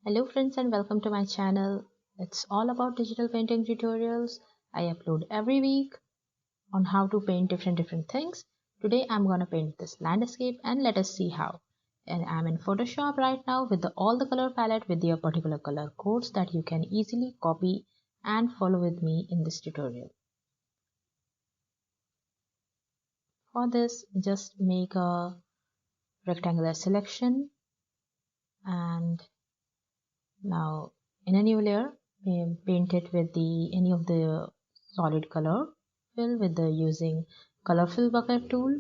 Hello friends and welcome to my channel. It's all about digital painting tutorials. I upload every week on how to paint different things. Today I'm gonna paint this landscape and let us see how. And I'm in Photoshop right now with all the color palette with their particular color codes that you can easily copy and follow with me in this tutorial. For this, just make a rectangular selection and now in a new layer paint it with any of the solid color fill with the using color fill bucket tool.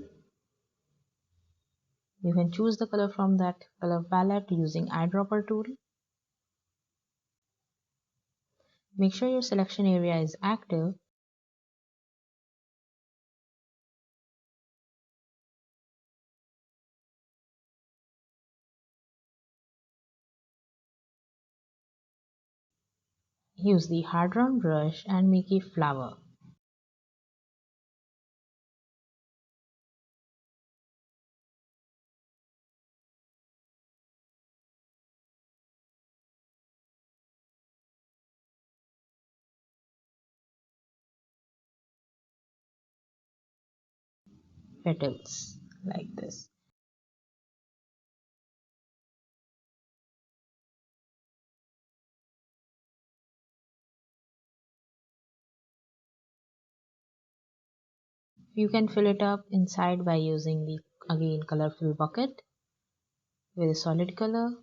You can choose the color from that color palette using eyedropper tool. Make sure your selection area is active. Use the hard round brush and make a flower. Petals like this. You can fill it up inside by using the again color fill bucket with a solid color.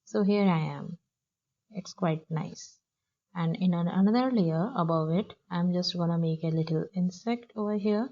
So here I am. It's quite nice. And in another layer above it, I'm just gonna make a little insect over here.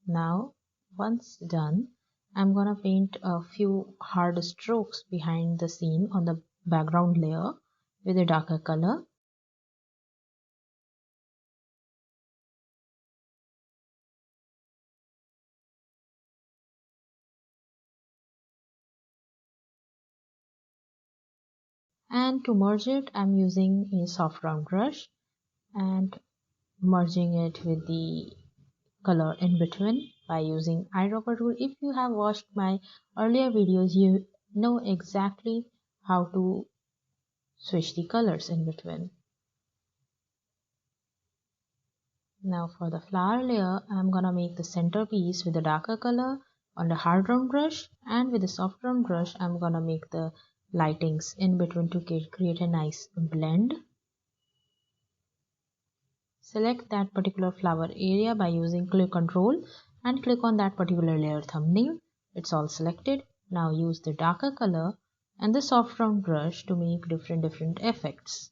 Now, once done, I'm gonna paint a few hard strokes behind the scene on the background layer with a darker color. And to merge it, I'm using a soft round brush and merging it with the color in between by using eyedropper tool. If you have watched my earlier videos, you know exactly how to switch the colors in between. Now for the flower layer, I'm gonna make the centerpiece with a darker color on the hard round brush, and with the soft round brush I'm gonna make the lightings in between to create a nice blend. Select that particular flower area by using click control and click on that particular layer thumbnail. It's all selected. Now use the darker color and the soft round brush to make different effects.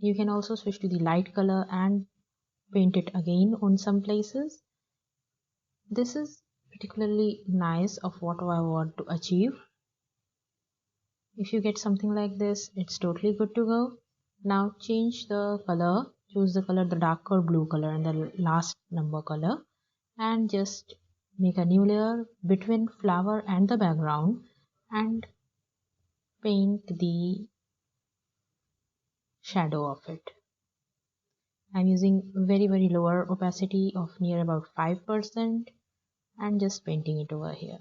You can also switch to the light color and paint it again on some places. This is particularly nice of what I want to achieve. If you get something like this, it's totally good to go. Now change the color, choose the color, the darker blue color and the last number color, and just make a new layer between flower and the background and paint the shadow of it. I'm using very lower opacity of near about 5% and just painting it over here.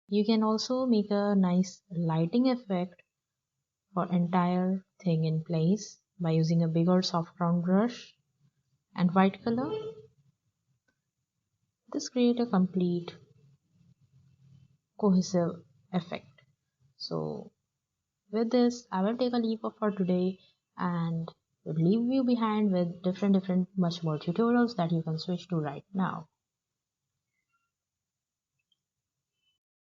You can also make a nice lighting effect for entire thing in place by using a bigger soft round brush and white color. This create a complete cohesive effect. So with this, I will take a leave for today and will leave you behind with different much more tutorials that you can switch to right now.